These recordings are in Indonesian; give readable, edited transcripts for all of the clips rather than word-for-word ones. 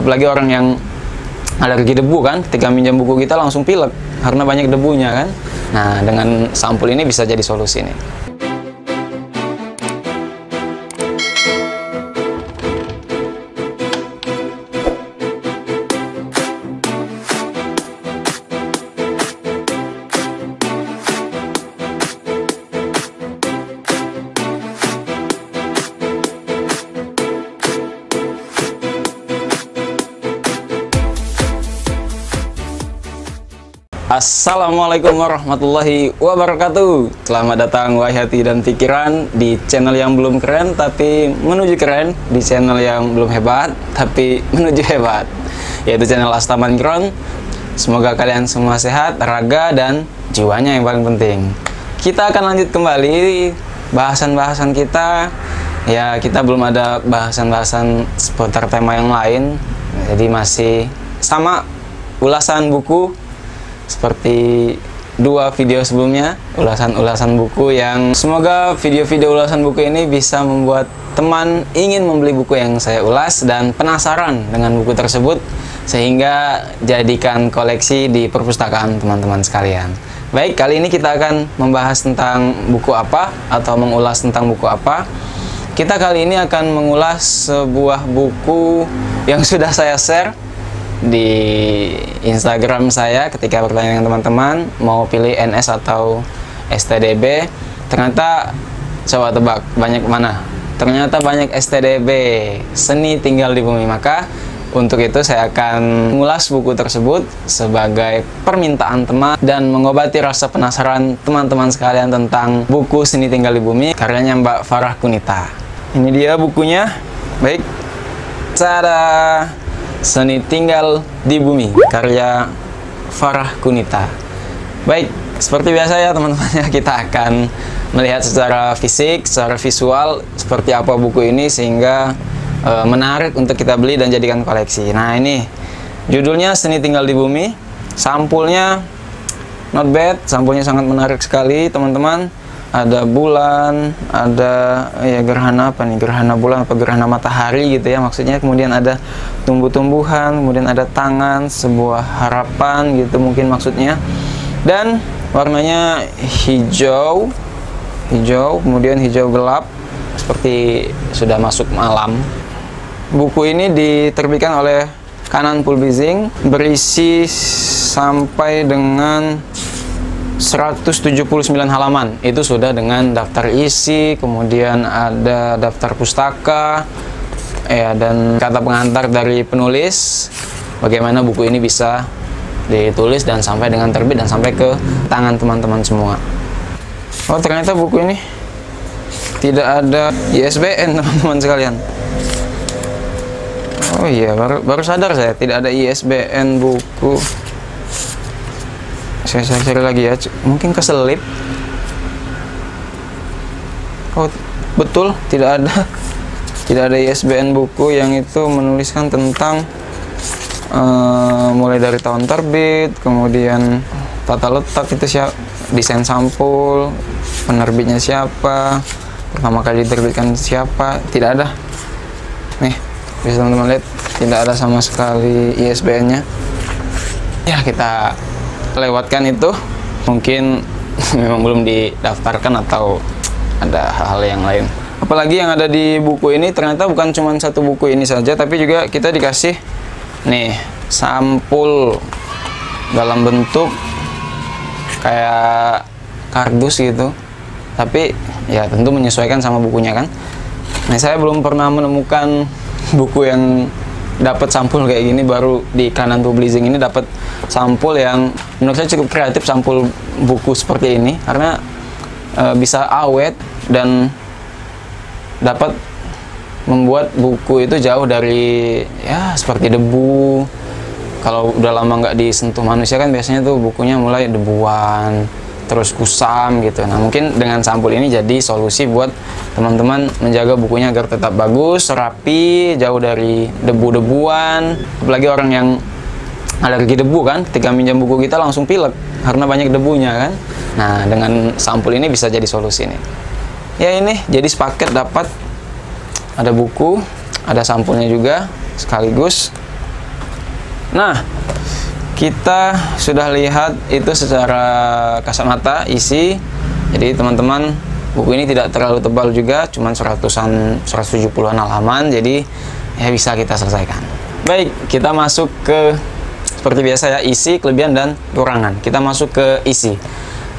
Apalagi orang yang alergi debu kan, ketika minjam buku kita langsung pilek karena banyak debunya kan. Nah, dengan sampul ini bisa jadi solusi nih. Assalamualaikum warahmatullahi wabarakatuh. Selamat datang wahai hati dan pikiran di channel yang belum keren tapi menuju keren, di channel yang belum hebat tapi menuju hebat, yaitu channel Astaman Ground. Semoga kalian semua sehat, raga dan jiwanya yang paling penting. Kita akan lanjut kembali bahasan-bahasan kita. Ya, kita belum ada bahasan-bahasan seputar tema yang lain, jadi masih sama ulasan buku seperti dua video sebelumnya, ulasan-ulasan buku yang semoga video-video ulasan buku ini bisa membuat teman ingin membeli buku yang saya ulas dan penasaran dengan buku tersebut sehingga jadikan koleksi di perpustakaan teman-teman sekalian. Baik, kali ini kita akan membahas tentang buku apa atau mengulas tentang buku apa. Kita kali ini akan mengulas sebuah buku yang sudah saya share di Instagram saya ketika bertanya dengan teman-teman mau pilih NS atau STDB. Ternyata coba tebak banyak mana? Ternyata banyak STDB, Seni Tinggal di Bumi. Maka untuk itu saya akan mengulas buku tersebut sebagai permintaan teman dan mengobati rasa penasaran teman-teman sekalian tentang buku Seni Tinggal di Bumi karyanya Mbak Farah Qunita. Ini dia bukunya. Baik, tada, Seni Tinggal di Bumi, karya Farah Qunita. Baik, seperti biasa ya teman-teman, kita akan melihat secara fisik, secara visual seperti apa buku ini sehingga menarik untuk kita beli dan jadikan koleksi. Nah, ini judulnya Seni Tinggal di Bumi. Sampulnya not bad, sampulnya sangat menarik sekali teman-teman. Ada bulan, ada ya gerhana apa nih, gerhana bulan apa gerhana matahari gitu ya maksudnya. Kemudian ada tumbuh-tumbuhan, kemudian ada tangan, sebuah harapan gitu mungkin maksudnya. Dan warnanya hijau, kemudian hijau gelap seperti sudah masuk malam. Buku ini diterbitkan oleh Kanan Publishing, berisi sampai dengan 179 halaman. Itu sudah dengan daftar isi, kemudian ada daftar pustaka ya, dan kata pengantar dari penulis bagaimana buku ini bisa ditulis dan sampai dengan terbit dan sampai ke tangan teman-teman semua. Oh, ternyata buku ini tidak ada ISBN teman-teman sekalian. Oh iya, baru sadar saya tidak ada ISBN buku. Saya cari lagi ya, mungkin keselip. Oh betul, tidak ada ISBN buku yang itu menuliskan tentang mulai dari tahun terbit, kemudian tata letak itu siapa, desain sampul, penerbitnya siapa, pertama kali diterbitkan siapa, tidak ada. Nih bisa teman-teman lihat, tidak ada sama sekali ISBN-nya. Ya, kita lewatkan itu, mungkin memang belum didaftarkan atau ada hal-hal yang lain. Apalagi yang ada di buku ini ternyata bukan cuma satu buku ini saja, tapi juga kita dikasih nih sampul dalam bentuk kayak kardus gitu, tapi ya tentu menyesuaikan sama bukunya kan. Nah, saya belum pernah menemukan buku yang dapat sampul kayak gini, baru di Kanan Publishing ini dapat sampul yang menurut saya cukup kreatif. Sampul buku seperti ini karena bisa awet dan dapat membuat buku itu jauh dari ya seperti debu. Kalau udah lama nggak disentuh manusia kan biasanya tuh bukunya mulai debuan, terus kusam gitu. Nah, mungkin dengan sampul ini jadi solusi buat teman-teman menjaga bukunya agar tetap bagus, rapi, jauh dari debu-debuan. Apalagi orang yang alergi debu kan, ketika minjam buku kita langsung pilek karena banyak debunya kan. Nah, dengan sampul ini bisa jadi solusi nih. Ya, ini jadi sepaket, dapat ada buku, ada sampulnya juga sekaligus. Nah, kita sudah lihat itu secara kasat mata isi. Jadi teman-teman, buku ini tidak terlalu tebal juga, cuman 170-an halaman, jadi ya bisa kita selesaikan. Baik, kita masuk ke seperti biasa ya, isi, kelebihan dan kekurangan. Kita masuk ke isi.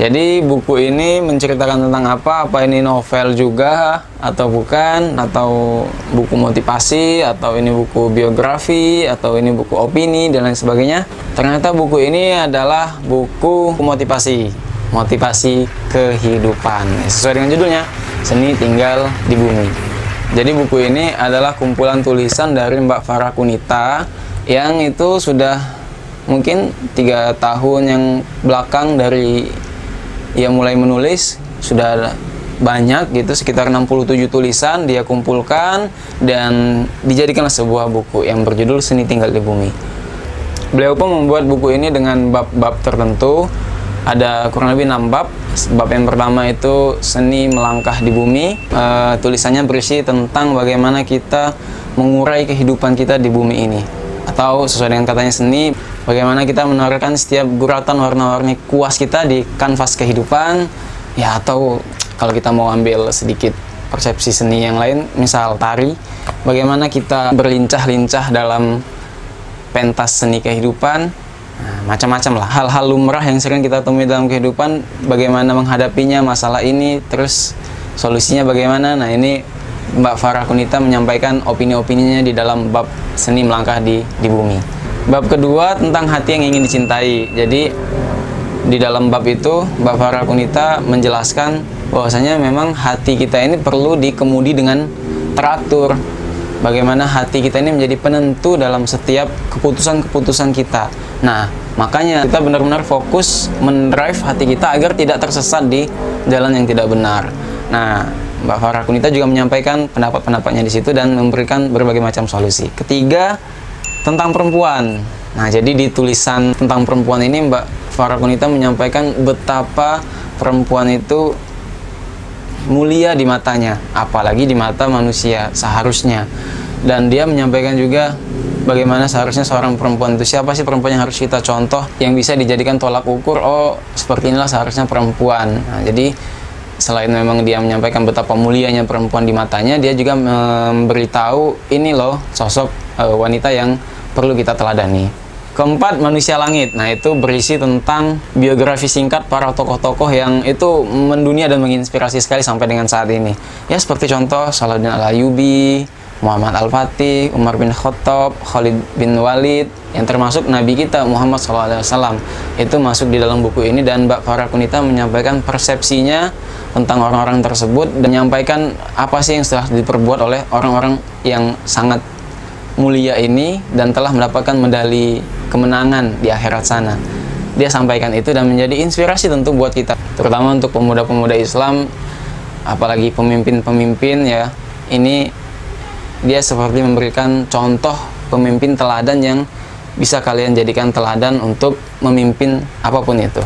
Jadi buku ini menceritakan tentang apa ini novel juga atau bukan, atau buku motivasi, atau ini buku biografi, atau ini buku opini dan lain sebagainya. Ternyata buku ini adalah buku motivasi kehidupan. Sesuai dengan judulnya, Seni Tinggal di Bumi. Jadi buku ini adalah kumpulan tulisan dari Mbak Farah Qunita yang itu sudah mungkin 3 tahun yang belakang dari ia mulai menulis, sudah banyak gitu, sekitar 67 tulisan dia kumpulkan dan dijadikanlah sebuah buku yang berjudul Seni Tinggal di Bumi. Beliau pun membuat buku ini dengan bab-bab tertentu, ada kurang lebih 6 bab. Bab yang pertama itu Seni Melangkah di Bumi, tulisannya berisi tentang bagaimana kita mengurai kehidupan kita di bumi ini, atau sesuai dengan katanya seni, bagaimana kita menaruhkan setiap guratan warna-warni kuas kita di kanvas kehidupan, ya, atau kalau kita mau ambil sedikit persepsi seni yang lain, misal tari, bagaimana kita berlincah-lincah dalam pentas seni kehidupan. Nah, macam-macam lah, hal-hal lumrah yang sering kita temui dalam kehidupan, bagaimana menghadapinya masalah ini, terus solusinya bagaimana. Nah, ini Mbak Farah Qunita menyampaikan opini-opininya di dalam bab Seni Melangkah di Bumi. Bab kedua tentang hati yang ingin dicintai. Jadi di dalam bab itu Mbak Farah Qunita menjelaskan bahwasanya memang hati kita ini perlu dikemudi dengan teratur. Bagaimana hati kita ini menjadi penentu dalam setiap keputusan-keputusan kita. Nah, makanya kita benar-benar fokus mendrive hati kita agar tidak tersesat di jalan yang tidak benar. Nah, Mbak Farah Qunita juga menyampaikan pendapat-pendapatnya di situ dan memberikan berbagai macam solusi. Ketiga, tentang perempuan. Nah, jadi di tulisan tentang perempuan ini Mbak Farah Qunita menyampaikan betapa perempuan itu mulia di matanya, apalagi di mata manusia seharusnya. Dan dia menyampaikan juga bagaimana seharusnya seorang perempuan itu, siapa sih perempuan yang harus kita contoh, yang bisa dijadikan tolak ukur, oh seperti inilah seharusnya perempuan. Nah, jadi selain memang dia menyampaikan betapa mulianya perempuan di matanya, dia juga memberitahu ini loh sosok wanita yang perlu kita teladani. Keempat, Manusia Langit. Nah, itu berisi tentang biografi singkat para tokoh-tokoh yang itu mendunia dan menginspirasi sekali sampai dengan saat ini. Ya, seperti contoh Salahuddin Al-Ayyubi, Muhammad Al-Fatih, Umar bin Khattab, Khalid bin Walid, yang termasuk Nabi kita Muhammad SAW. Itu masuk di dalam buku ini, dan Mbak Farah Qunita menyampaikan persepsinya tentang orang-orang tersebut dan menyampaikan apa sih yang setelah diperbuat oleh orang-orang yang sangat mulia ini dan telah mendapatkan medali kemenangan di akhirat sana. Dia sampaikan itu dan menjadi inspirasi tentu buat kita, terutama untuk pemuda-pemuda Islam, apalagi pemimpin-pemimpin ya. Ini dia seperti memberikan contoh pemimpin teladan yang bisa kalian jadikan teladan untuk memimpin apapun itu.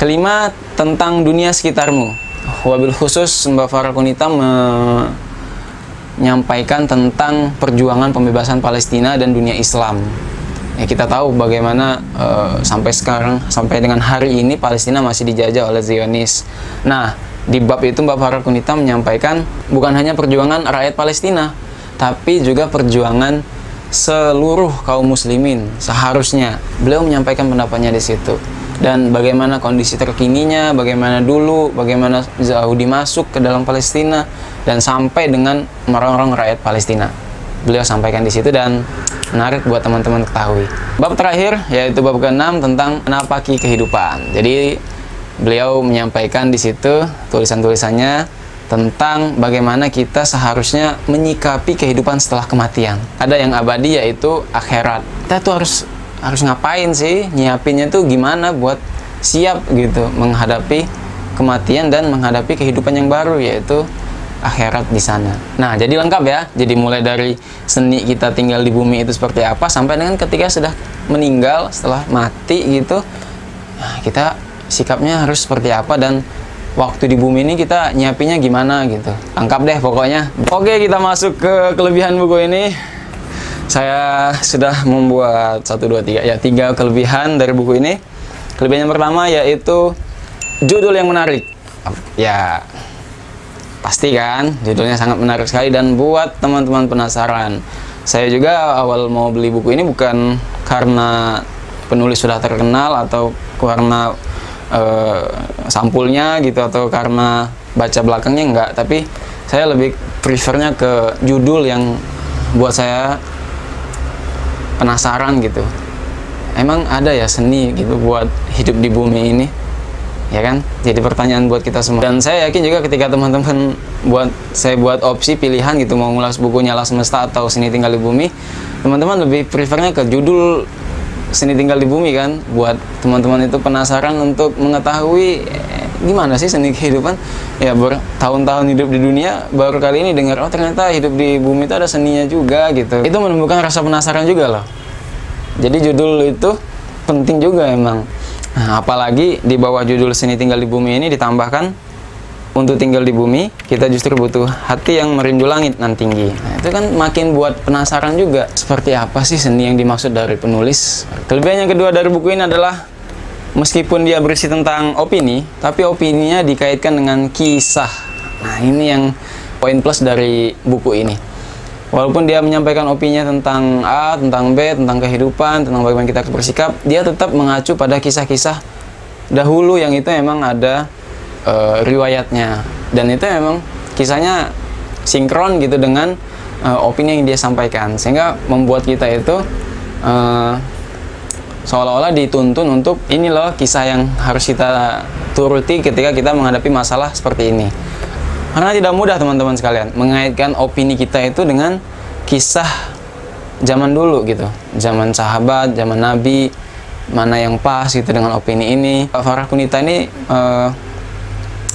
Kelima, tentang dunia sekitarmu. Wabil khusus Mbak Farah Qunita menyampaikan tentang perjuangan pembebasan Palestina dan dunia Islam. Ya, kita tahu bagaimana sampai sekarang, sampai dengan hari ini Palestina masih dijajah oleh Zionis. Nah, di bab itu Mbak Farah Qunita menyampaikan bukan hanya perjuangan rakyat Palestina, tapi juga perjuangan seluruh kaum muslimin seharusnya. Beliau menyampaikan pendapatnya di situ. Dan bagaimana kondisi terkininya, bagaimana dulu, bagaimana Yahudi masuk ke dalam Palestina dan sampai dengan orang-orang rakyat Palestina. Beliau sampaikan di situ dan menarik buat teman-teman ketahui. Bab terakhir yaitu bab ke-6 tentang menapaki kehidupan. Jadi beliau menyampaikan di situ tulisan-tulisannya tentang bagaimana kita seharusnya menyikapi kehidupan setelah kematian. Ada yang abadi yaitu akhirat. Kita tuh harus ngapain sih, nyiapinnya tuh gimana buat siap gitu menghadapi kematian dan menghadapi kehidupan yang baru yaitu akhirat di sana. Nah, jadi lengkap ya. Jadi mulai dari seni kita tinggal di bumi itu seperti apa sampai dengan ketika sudah meninggal, setelah mati gitu, nah, kita sikapnya harus seperti apa dan waktu di bumi ini kita nyiapinnya gimana gitu. Lengkap deh pokoknya. Oke, kita masuk ke kelebihan buku ini. Saya sudah membuat 1, 2, 3 ya 3 kelebihan dari buku ini. Kelebihan yang pertama yaitu judul yang menarik. Ya pasti kan judulnya sangat menarik sekali dan buat teman-teman penasaran. Saya juga awal mau beli buku ini bukan karena penulis sudah terkenal atau karena sampulnya gitu atau karena baca belakangnya, enggak, tapi saya lebih prefernya ke judul yang buat saya penasaran gitu. Emang ada ya seni gitu buat hidup di bumi ini, ya kan? Jadi pertanyaan buat kita semua. Dan saya yakin juga ketika teman-teman saya buat opsi pilihan gitu, mau ngulas buku Nyala Semesta atau Seni Tinggal di Bumi, teman-teman lebih prefernya ke judul Seni Tinggal di Bumi kan, buat teman-teman itu penasaran untuk mengetahui gimana sih seni kehidupan. Ya bertahun-tahun hidup di dunia, baru kali ini dengar oh ternyata hidup di bumi itu ada seninya juga gitu. Itu menumbuhkan rasa penasaran juga loh. Jadi judul itu penting juga emang. Nah, apalagi di bawah judul Seni Tinggal di Bumi ini ditambahkan untuk tinggal di bumi, kita justru butuh hati yang merindu langit nan tinggi. Nah, itu kan makin buat penasaran juga. Seperti apa sih seni yang dimaksud dari penulis? Kelebihan yang kedua dari buku ini adalah meskipun dia berisi tentang opini, tapi opininya dikaitkan dengan kisah. Nah, ini yang poin plus dari buku ini. Walaupun dia menyampaikan opininya tentang A, tentang B, tentang kehidupan, tentang bagaimana kita bersikap, dia tetap mengacu pada kisah-kisah dahulu yang itu memang ada riwayatnya, dan itu memang kisahnya sinkron gitu dengan opini yang dia sampaikan, sehingga membuat kita itu seolah-olah dituntun untuk ini loh kisah yang harus kita turuti ketika kita menghadapi masalah seperti ini. Karena tidak mudah teman-teman sekalian mengaitkan opini kita itu dengan kisah zaman dulu gitu, zaman sahabat, zaman nabi, mana yang pas gitu dengan opini ini. Farah Qunita ini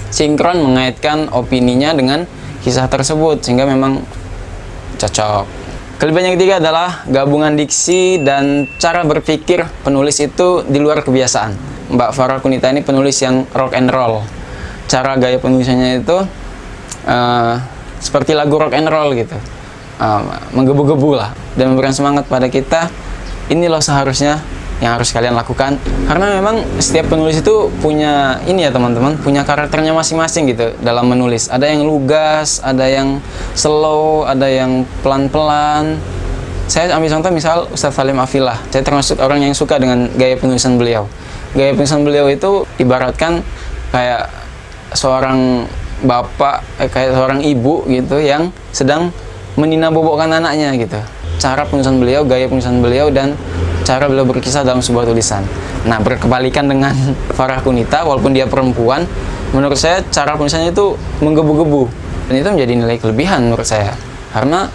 sinkron mengaitkan opininya dengan kisah tersebut, sehingga memang cocok. Kelebihan yang ketiga adalah gabungan diksi dan cara berpikir penulis itu di luar kebiasaan. Mbak Farah Qunita ini penulis yang rock and roll. Cara gaya penulisannya itu seperti lagu rock and roll gitu, menggebu-gebu lah, dan memberikan semangat pada kita. Ini loh seharusnya yang harus kalian lakukan, karena memang setiap penulis itu punya ini ya teman-teman, punya karakternya masing-masing gitu dalam menulis. Ada yang lugas, ada yang slow, ada yang pelan-pelan. Saya ambil contoh misal Ustadz Salim Afillah. Saya termasuk orang yang suka dengan gaya penulisan beliau. Gaya penulisan beliau itu ibaratkan kayak seorang bapak, kayak seorang ibu gitu yang sedang meninabobokkan anaknya gitu. Cara penulisan beliau, gaya penulisan beliau, dan cara beliau berkisah dalam sebuah tulisan. Nah, berkebalikan dengan Farah Qunita, walaupun dia perempuan, menurut saya cara penulisannya itu menggebu-gebu, dan itu menjadi nilai kelebihan menurut saya, karena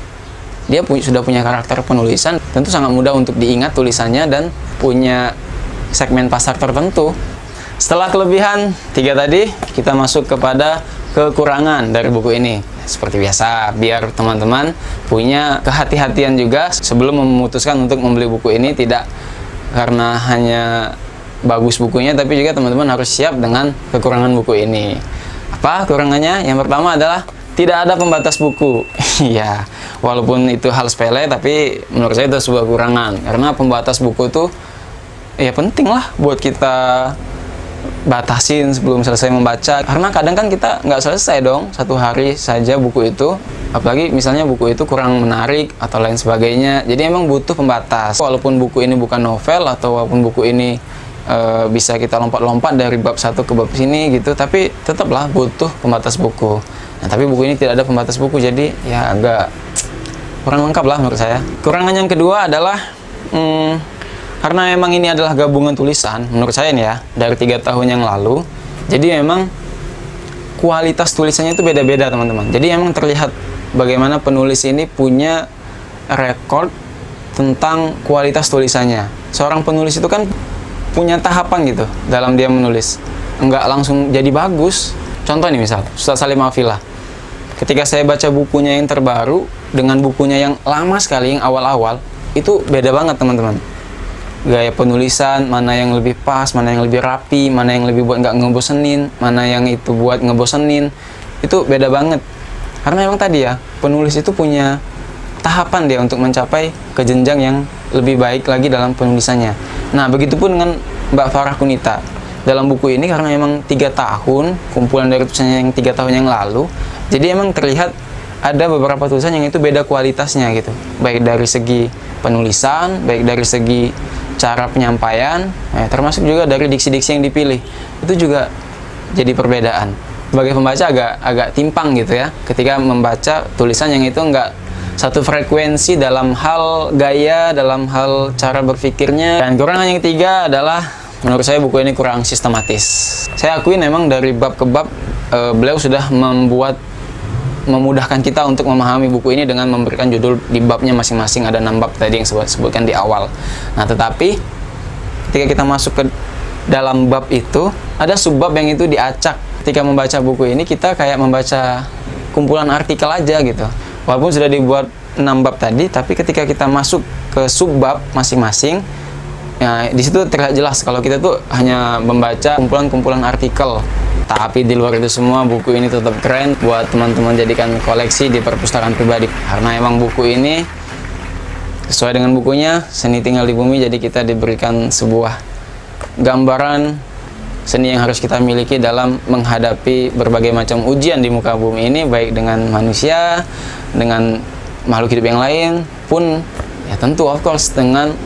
dia sudah punya karakter penulisan, tentu sangat mudah untuk diingat tulisannya dan punya segmen pasar tertentu. Setelah kelebihan 3 tadi, kita masuk kepada kekurangan dari buku ini. Seperti biasa, biar teman-teman punya kehati-hatian juga sebelum memutuskan untuk membeli buku ini, tidak karena hanya bagus bukunya, tapi juga teman-teman harus siap dengan kekurangan buku ini. Apa kekurangannya? Yang pertama adalah tidak ada pembatas buku. Ya, walaupun itu hal sepele, tapi menurut saya itu sebuah kekurangan, karena pembatas buku itu ya penting lah buat kita batasin sebelum selesai membaca, karena kadang kan kita nggak selesai dong satu hari saja buku itu, apalagi misalnya buku itu kurang menarik atau lain sebagainya. Jadi emang butuh pembatas. Walaupun buku ini bukan novel, atau walaupun buku ini bisa kita lompat-lompat dari bab satu ke bab sini gitu, tapi tetaplah butuh pembatas buku. Nah, tapi buku ini tidak ada pembatas buku, jadi ya agak kurang lengkap lah menurut saya. Kekurangan yang kedua adalah karena memang ini adalah gabungan tulisan, menurut saya nih ya, dari 3 tahun yang lalu, jadi memang kualitas tulisannya itu beda-beda teman-teman. Jadi memang terlihat bagaimana penulis ini punya rekod tentang kualitas tulisannya. Seorang penulis itu kan punya tahapan gitu dalam dia menulis, enggak langsung jadi bagus. Contoh nih misal Ustadz Salim Afillah, ketika saya baca bukunya yang terbaru dengan bukunya yang lama sekali, yang awal-awal, itu beda banget teman-teman. Gaya penulisan, mana yang lebih pas, mana yang lebih rapi, mana yang lebih buat nggak ngebosenin, mana yang itu buat ngebosenin, itu beda banget. Karena memang tadi ya, penulis itu punya tahapan dia untuk mencapai ke jenjang yang lebih baik lagi dalam penulisannya. Nah, begitupun dengan Mbak Farah Qunita. Dalam buku ini karena memang 3 tahun, kumpulan dari tulisannya yang 3 tahun yang lalu, jadi emang terlihat ada beberapa tulisan yang itu beda kualitasnya gitu. Baik dari segi penulisan, baik dari segi cara penyampaian, termasuk juga dari diksi-diksi yang dipilih. Itu juga jadi perbedaan. Sebagai pembaca agak timpang gitu ya, ketika membaca tulisan yang itu enggak satu frekuensi dalam hal gaya, dalam hal cara berpikirnya. Dan kekurangan yang ketiga adalah menurut saya buku ini kurang sistematis. Saya akuin memang dari bab ke bab beliau sudah memudahkan kita untuk memahami buku ini dengan memberikan judul di babnya masing-masing. Ada 6 bab tadi yang sebutkan di awal. Nah, tetapi ketika kita masuk ke dalam bab itu, ada subbab yang itu diacak. Ketika membaca buku ini, kita kayak membaca kumpulan artikel aja gitu. Walaupun sudah dibuat 6 bab tadi, tapi ketika kita masuk ke subbab masing-masing, ya, di situ terlihat jelas kalau kita tuh hanya membaca kumpulan-kumpulan artikel. Tapi di luar itu semua, buku ini tetap keren buat teman-teman jadikan koleksi di perpustakaan pribadi. Karena emang buku ini sesuai dengan bukunya, Seni Tinggal di Bumi, jadi kita diberikan sebuah gambaran seni yang harus kita miliki dalam menghadapi berbagai macam ujian di muka bumi ini, baik dengan manusia, dengan makhluk hidup yang lain, pun ya tentu of course dengan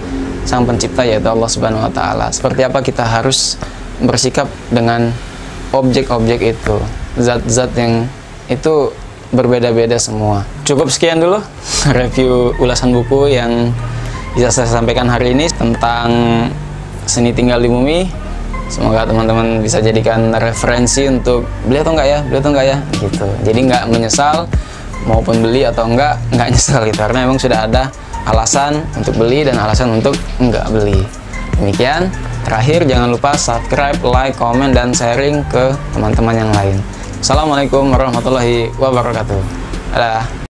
Sang Pencipta yaitu Allah Subhanahu wa Ta'ala. Seperti apa kita harus bersikap dengan objek-objek itu, zat-zat yang itu berbeda-beda semua. Cukup sekian dulu review ulasan buku yang bisa saya sampaikan hari ini tentang Seni Tinggal di Bumi. Semoga teman-teman bisa jadikan referensi untuk beli atau enggak ya gitu. Jadi nggak menyesal maupun beli atau enggak nyesal gitu, karena memang sudah ada alasan untuk beli dan alasan untuk enggak beli. Demikian. Terakhir, jangan lupa subscribe, like, komen, dan sharing ke teman-teman yang lain. Assalamualaikum warahmatullahi wabarakatuh. Dadah.